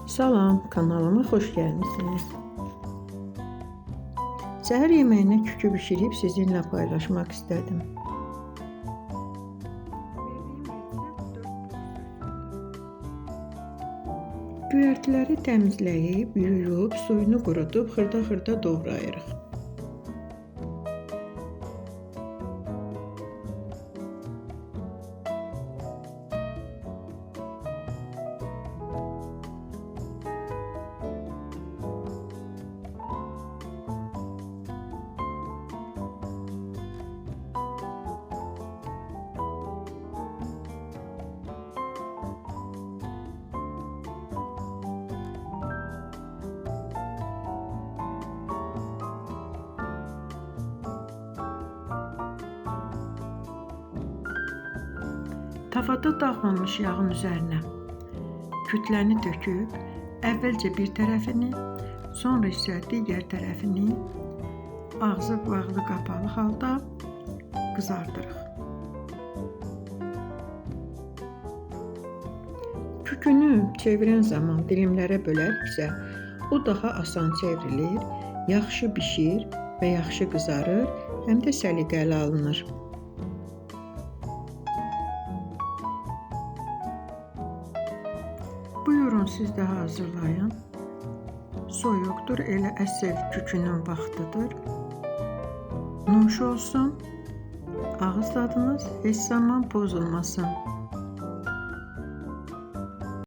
Salam, kanalıma xoş gəlmisiniz. Səhər yeməyinə kükü bişirib sizinlə paylaşmaq istədim. Göyərtiləri təmizləyib, yuyub, suyunu qurudub xırda-xırda doğrayırıq. Tavada dağlanmış yağın üzərinə kütləni töküb, əvvəlcə bir tərəfini, sonra isə digər tərəfini ağzı bağlı qapalı halda qızardırıq. Kükünü çevirən zaman dilimlərə böləriksə, o daha asan çevrilir, yaxşı bişir və yaxşı qızarır, həm də səliqəli alınır. Buyurun, siz də hazırlayın. Soyuqdur, elə əsl kükünün vaxtıdır. Nuş olsun, ağız tadınız heç zaman pozulmasın.